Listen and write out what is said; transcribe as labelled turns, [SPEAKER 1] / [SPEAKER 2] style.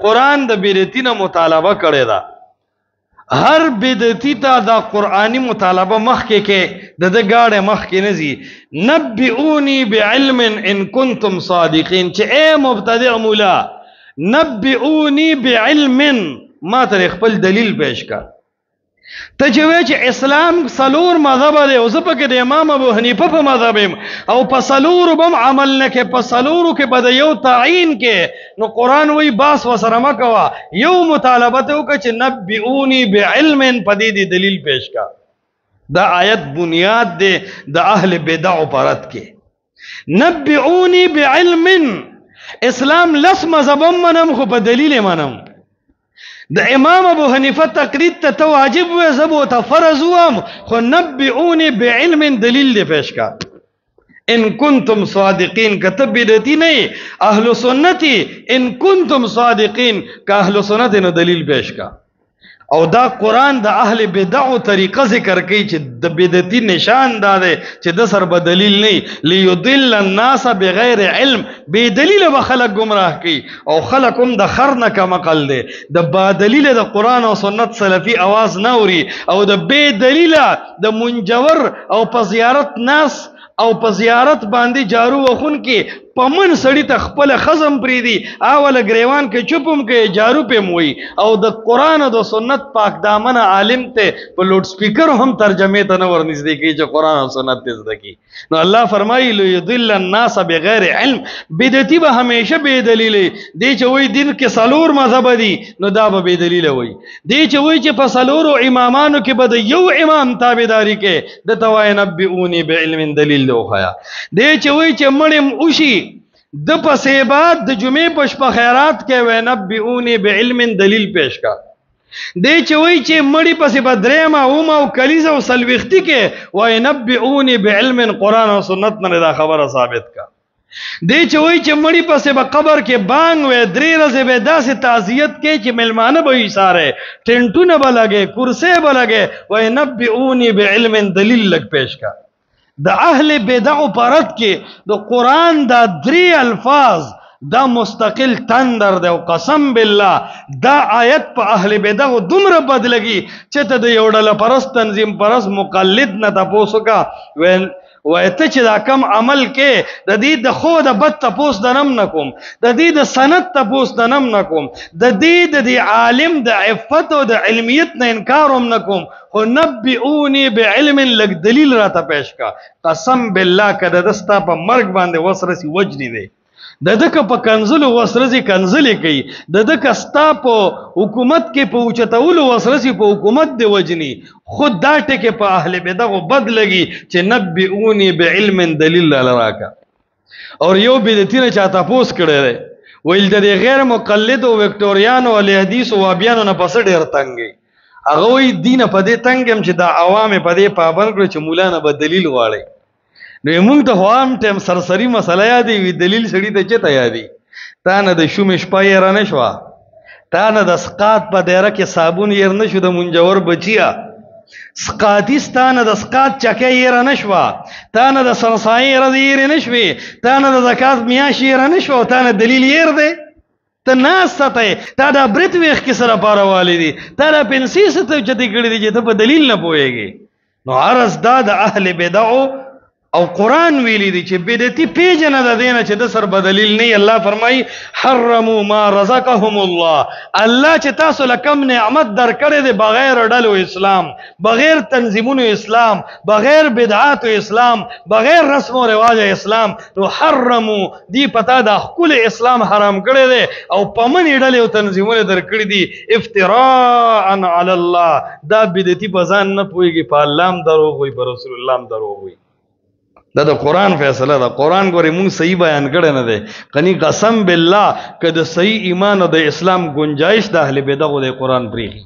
[SPEAKER 1] قرآن د بدعتي نه مطالبه کړې ده. هر بدعتي ته دا قرآني مطالبه مخکې کې د گاڑے مخکې نه ځي. نبئونی بعلم ان کنتم صادقین، چې اے مبتدع مولا نبئونی بعلم، ما ته خپل دلیل پیش کا. ته چې وایې چې اسلام څلور مذهب دی او زه پکې د امام ابو حنیفه په مذهب یم او په څلورو به هم عمل نه کوې، په څلورو کې به د یو تعین کې، نو قرآن وایي باس ورسره مه کوه، یو مطالبه ته وکړه چې نبئونی بعلم، په دې دلیل پیش کا. دا آیت بنیاد دی د اهل بدعو په رد کې. نبئونی بعلم، اسلام لس مذهب هم منم خو په دلیل منم. د امام ابو حنیفه تقلید ته واجب و، زبو ته فرض وم، خو نبئونی بعلم دلیل دی پیش کا. ان کنتم صادقین، که ته بدعتي نه اهل سنتی، ان کنتم صادقین که اهل سنت نو دلیل پیش کا. او دا قرآن د اهل بدعو طریقه ذکر کوي چې د بدعتي نشان دا دی چې د سر به دلیل نه، لیضل الناس بغیر علم، بے دلیل به خلق گمراه کوي او خلق هم د خر نه کم عقل دی. د با دلیل د قرآن او سنت سلفي आवाज نه اوري او د بے دلیل د منجور او په زیارت ناس او په زیارت باندې جارو وخون کې پمن سړی ته خپل خزم پریدي، اول گریوان کې چوپم کې جارو پم وي، او د قرآن او د سنت پاک دامن عالم ته په لوډ سپیکر هم ترجمه ته نه ورنږدې کی چې قرآن او سنت ته زده کی. نو الله فرمایي لیضل الناس بغیر علم، بدعتي به همیشه بے دلیل دی. چې وای دین کې څلور مذهب دي نو دا به بے دلیل وای. دی چې وای چې په څلورو امامانو کې به د یو امام تابعداري کې د توای نبئونی بعلم دلیل دی خیا. دی چې وای چې مړم اوشي د پسې بعد د جمعې په شپه خیرات کې وای نبئونی بعلم دلیل پیش کا. دی چې وای چې مړی پسې به درېمه اومه او کلیزه او سلویختي کې وای نبئونی بعلم قرآن او سنت نه دا خبره ثابت کا. دی چې وای چې مړی پسې به قبر کې بانګ وای، درې ورځې به داسې تعزیت کې چې ملمانه به یې ساره، ټینټونه به لګې، کرسۍ به لګې، وای نبئونی بعلم دلیل لګ پیش کا. د اهل بدعو پرد کې د قرآن دا درې الفاظ دا مستقل تندر دی، او قسم بالله دا آیت په اهل بدعو دومره بد لګي چې ته د یو ډله پرست تنظیم پرست مقلد نه تپوس وکړه وای ته چې دا کم عمل کې د دې د خو د بد تپوس دنم نکوم، د دې د سند تپوس دنم نکوم، د دې د عالم د عفت او د علمیت نه انکار هم نکوم، خو نبئونی بعلم لګ دلیل راته پیش کا. قسم بالله که د دستا په مرګ باندې وسرسي وجنی دی، د دکه په کنزلو وسرسي کنزلې کوي، د دکه ستا په حکومت کې په اوچتولو وسرسي په حکومت دی وجنی. خود دا ټکه په اهل بدعو بد لګي چې نبئونی بعلم دلیل لراکا. اور یو بدعتي نه چاته پوس کړي دی، ویل د غیر مقلد او وکټوریانو او حدیث او وابیانو نه پس ډیر تنګي. هغه وی دینه په دې تنګم چې دا عوام په دې پابند کړو چې مولانا به دلیل غواړي. نو موږ ته هم ټیم سرسری مسله یادې وی دلیل سړی ته چته یادي. تا نه د شوم شپه یې رانه شو، تا نه د سقات په دایره کې صابون یې نه شو، د منجور بچیا سقاتستان د سقات چکه یې رانه شو، تا نه د سرسای رضی یې نه شوي، تا نه د زکات میاش یې رانه شو، تا نه دلیل یې دی. ته ناس سته، تا دا برت ویخ کې سره پاروالی دي، تا دا پنسي سته چتې کړي دي چې ته په دلیل نه پوهېږي. نو عرض دا د اهل بدعو او قرآن ویلی دی چې بدعتي پیژنه د دینه چې د سر بدلیل نه. الله فرمایي حرموا ما رزقهم الله، الله چې تاسو لکم نعمت درکړې دی بغیر ډلو اسلام، بغیر تنظیمونو اسلام، بغیر بدعات اسلام، بغیر رسم و رواج اسلام، نو حرموا دی پتا دا خپل اسلام حرام کړی دی او پمن ډلې او تنظیمونه درکړي دي افتراء علی الله. دا بدعتي په ځان نه پوهېږي، په الله هم دروغ وایي، په رسول الله هم دروغ وایي. دا د قرآن فیصله ده. قرآن ګورې مونږ صحیح بیان کړی نه دی. کني قسم بالله که د صحیح ایمان او د اسلام گنجائش د اهل بدعو د قرآن پرېږي.